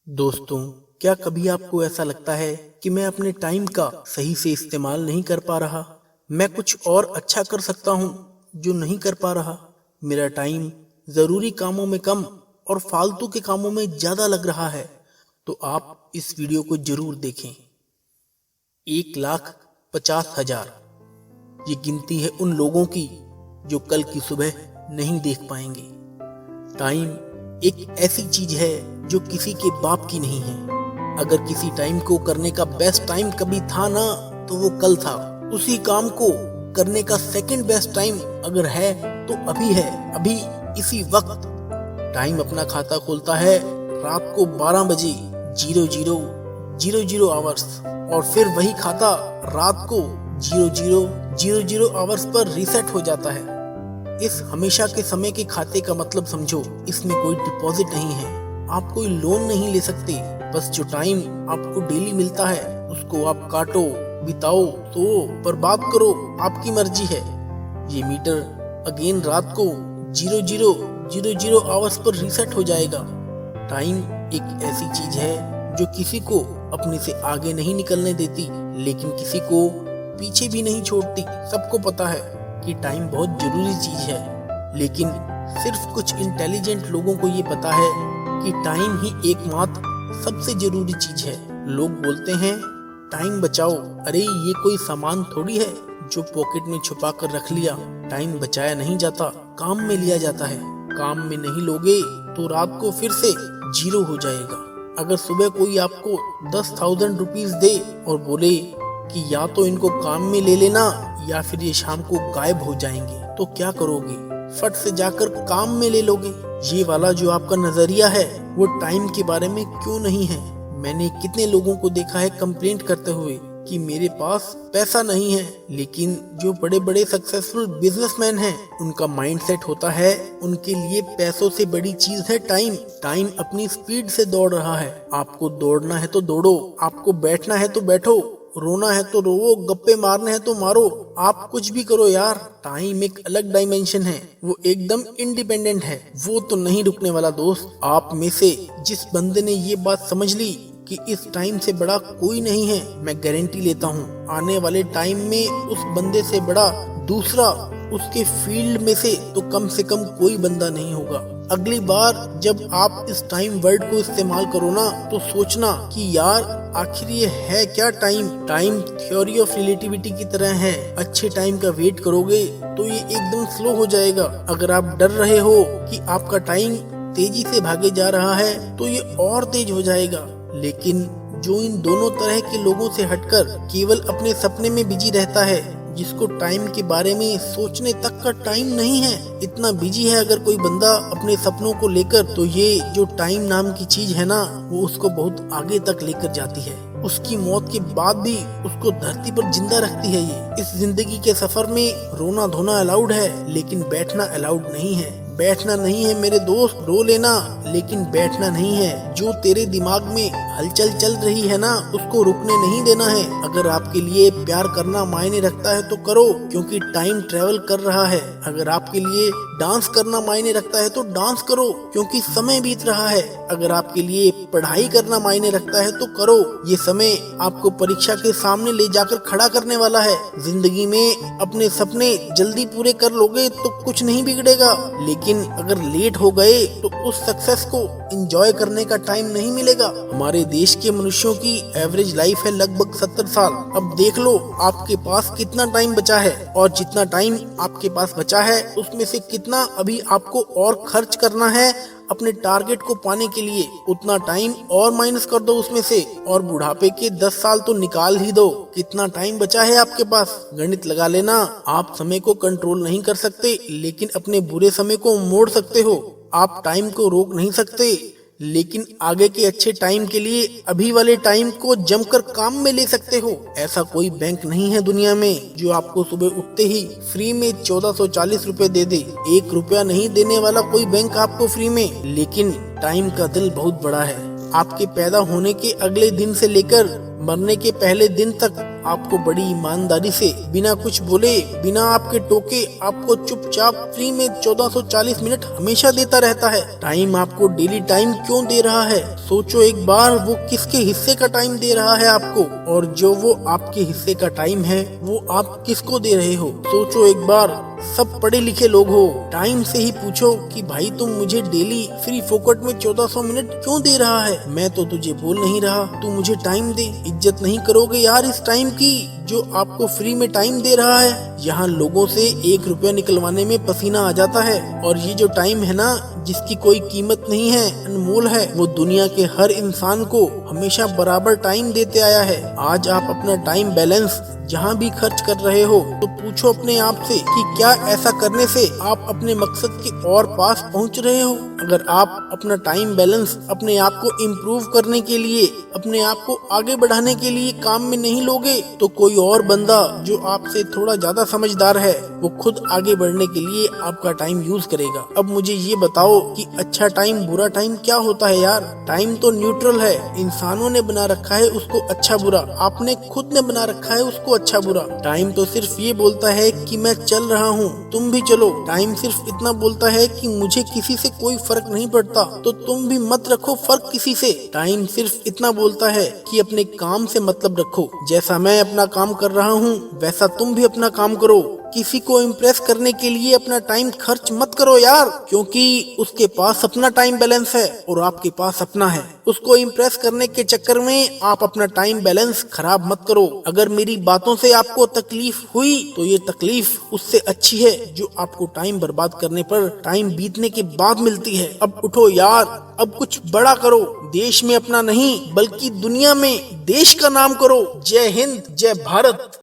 दोस्तों, क्या कभी आपको ऐसा लगता है कि मैं अपने टाइम का सही से इस्तेमाल नहीं कर पा रहा? मैं कुछ और अच्छा कर सकता हूँ जो नहीं कर पा रहा। मेरा टाइम जरूरी कामों में कम और फालतू के कामों में ज्यादा लग रहा है। तो आप इस वीडियो को जरूर देखें। 1,50,000 ये गिनती है उन लोगों की जो कल की सुबह नहीं देख पाएंगे। टाइम एक ऐसी चीज है जो किसी के बाप की नहीं है। अगर किसी टाइम को करने का बेस्ट टाइम कभी था ना, तो वो कल था। उसी काम को करने का सेकंड बेस्ट टाइम अगर है तो अभी है, अभी इसी वक्त। टाइम अपना खाता खोलता है रात को 12 बजे 00:00 आवर्स, और फिर वही खाता रात को 00:00 आवर्स पर रीसेट हो जाता है। इस हमेशा के समय के खाते का मतलब समझो, इसमें कोई डिपॉजिट नहीं है, आप कोई लोन नहीं ले सकते। बस जो टाइम आपको डेली मिलता है उसको आप काटो, बिताओ, सो, बर्बाद करो, आपकी मर्जी है। ये मीटर अगेन रात को 00:00 आवर्स पर रीसेट हो जाएगा। टाइम एक ऐसी चीज है जो किसी को अपने से आगे नहीं निकलने देती, लेकिन किसी को पीछे भी नहीं छोड़ती। सबको पता है कि टाइम बहुत जरूरी चीज है, लेकिन सिर्फ कुछ इंटेलिजेंट लोगों को ये पता है कि टाइम ही एकमात्र सबसे जरूरी चीज है। लोग बोलते हैं टाइम बचाओ, अरे ये कोई सामान थोड़ी है जो पॉकेट में छुपा कर रख लिया। टाइम बचाया नहीं जाता, काम में लिया जाता है। काम में नहीं लोगे तो रात को फिर से 0 हो जाएगा। अगर सुबह कोई आपको 10,000 रुपीज दे और बोले कि या तो इनको काम में ले लेना या फिर ये शाम को गायब हो जाएंगे, तो क्या करोगे? फट से जाकर काम में ले लोगे। ये वाला जो आपका नजरिया है वो टाइम के बारे में क्यों नहीं है। मैंने कितने लोगों को देखा है कंप्लेंट करते हुए कि मेरे पास पैसा नहीं है, लेकिन जो बड़े बड़े सक्सेसफुल बिजनेसमैन हैं उनका माइंडसेट होता है उनके लिए पैसों से बड़ी चीज है टाइम। टाइम अपनी स्पीड से दौड़ रहा है। आपको दौड़ना है तो दौड़ो, आपको बैठना है तो बैठो, रोना है तो रोवो, गप्पे मारने हैं तो मारो, आप कुछ भी करो यार। टाइम एक अलग डायमेंशन है, वो एकदम इंडिपेंडेंट है, वो तो नहीं रुकने वाला दोस्त। आप में से जिस बंदे ने ये बात समझ ली कि इस टाइम से बड़ा कोई नहीं है, मैं गारंटी लेता हूँ आने वाले टाइम में उस बंदे से बड़ा दूसरा उसके फील्ड में से कम कोई बंदा नहीं होगा। अगली बार जब आप इस टाइम वर्ड को इस्तेमाल करो ना, तो सोचना कि यार आखिर ये है क्या time. Time theory of relativity की तरह है। अच्छे टाइम का वेट करोगे तो ये एकदम स्लो हो जाएगा। अगर आप डर रहे हो कि आपका टाइम तेजी से भागे जा रहा है तो ये और तेज हो जाएगा। लेकिन जो इन दोनों तरह के लोगों से हटकर केवल अपने सपने में बिजी रहता है, जिसको टाइम के बारे में सोचने तक का टाइम नहीं है, इतना बिजी है अगर कोई बंदा अपने सपनों को लेकर, तो ये जो टाइम नाम की चीज है ना, वो उसको बहुत आगे तक लेकर जाती है। उसकी मौत के बाद भी उसको धरती पर जिंदा रखती है। ये इस जिंदगी के सफर में रोना धोना अलाउड है, लेकिन बैठना अलाउड नहीं है। बैठना नहीं है मेरे दोस्त, रो लेना, लेकिन बैठना नहीं है। जो तेरे दिमाग में हलचल चल रही है ना, उसको रुकने नहीं देना है। अगर आपके लिए प्यार करना मायने रखता है तो करो, क्योंकि टाइम ट्रेवल कर रहा है। अगर आपके लिए डांस करना मायने रखता है तो डांस करो, क्योंकि समय बीत रहा है। अगर आपके लिए पढ़ाई करना मायने रखता है तो करो, ये समय आपको परीक्षा के सामने ले जाकर खड़ा करने वाला है। जिंदगी में अपने सपने जल्दी पूरे कर लोगे तो कुछ नहीं बिगड़ेगा, लेकिन अगर लेट हो गए तो उस सक्सेस को एंजॉय करने का टाइम नहीं मिलेगा। हमारे देश के मनुष्यों की एवरेज लाइफ है लगभग 70 साल। अब देख लो आपके पास कितना टाइम बचा है, और जितना टाइम आपके पास बचा है उसमें से कितना अभी आपको और खर्च करना है अपने टारगेट को पाने के लिए। उतना टाइम और माइनस कर दो उसमें से, और बुढ़ापे के 10 साल तो निकाल ही दो। कितना टाइम बचा है आपके पास, गणित लगा लेना। आप समय को कंट्रोल नहीं कर सकते, लेकिन अपने बुरे समय को मोड़ सकते हो। आप टाइम को रोक नहीं सकते, लेकिन आगे के अच्छे टाइम के लिए अभी वाले टाइम को जमकर काम में ले सकते हो। ऐसा कोई बैंक नहीं है दुनिया में जो आपको सुबह उठते ही फ्री में 1440 रुपए दे दे। 1 रुपया नहीं देने वाला कोई बैंक आपको फ्री में। लेकिन टाइम का दिल बहुत बड़ा है। आपके पैदा होने के अगले दिन से लेकर मरने के पहले दिन तक आपको बड़ी ईमानदारी से बिना कुछ बोले, बिना आपके टोके, आपको चुपचाप फ्री में 1440 मिनट हमेशा देता रहता है। टाइम आपको डेली टाइम क्यों दे रहा है? सोचो एक बार, वो किसके हिस्से का टाइम दे रहा है आपको, और जो वो आपके हिस्से का टाइम है वो आप किसको दे रहे हो? सोचो एक बार, सब पढ़े लिखे लोग हो, टाइम से ही पूछो कि भाई तुम मुझे डेली फ्री फोकट में 1400 मिनट क्यों दे रहा है? मैं तो तुझे बोल नहीं रहा, तू मुझे टाइम दे। इज्जत नहीं करोगे यार इस टाइम की जो आपको फ्री में टाइम दे रहा है? यहाँ लोगों से 1 रुपया निकलवाने में पसीना आ जाता है, और ये जो टाइम है ना, जिसकी कोई कीमत नहीं है, अनमोल है, वो दुनिया के हर इंसान को हमेशा बराबर टाइम देते आया है। आज आप अपना टाइम बैलेंस जहाँ भी खर्च कर रहे हो तो पूछो अपने आप से कि क्या ऐसा करने से आप अपने मकसद के और पास पहुँच रहे हो? अगर आप अपना टाइम बैलेंस अपने आप को इम्प्रूव करने के लिए, अपने आप को आगे बढ़ाने के लिए काम में नहीं लोगे, तो कोई और बंदा जो आपसे थोड़ा ज्यादा समझदार है वो खुद आगे बढ़ने के लिए आपका टाइम यूज करेगा। अब मुझे ये बताओ कि अच्छा टाइम बुरा टाइम क्या होता है यार? टाइम तो न्यूट्रल है, इंसानों ने बना रखा है उसको अच्छा बुरा, आपने खुद ने बना रखा है उसको अच्छा बुरा। टाइम तो सिर्फ ये बोलता है कि मैं चल रहा हूँ, तुम भी चलो। टाइम सिर्फ इतना बोलता है कि मुझे किसी से कोई फर्क नहीं पड़ता, तो तुम भी मत रखो फर्क किसी से। टाइम सिर्फ इतना बोलता है कि अपने काम से मतलब रखो, जैसा मैं अपना काम कर रहा हूँ वैसा तुम भी अपना काम करो। किसी को इम्प्रेस करने के लिए अपना टाइम खर्च मत करो यार, क्योंकि उसके पास अपना टाइम बैलेंस है और आपके पास अपना है। उसको इम्प्रेस करने के चक्कर में आप अपना टाइम बैलेंस खराब मत करो। अगर मेरी बातों से आपको तकलीफ हुई तो ये तकलीफ उससे अच्छी है जो आपको टाइम बर्बाद करने पर टाइम बीतने के बाद मिलती है। अब उठो यार, अब कुछ बड़ा करो, देश में अपना नहीं बल्कि दुनिया में देश का नाम करो। जय हिंद, जय भारत।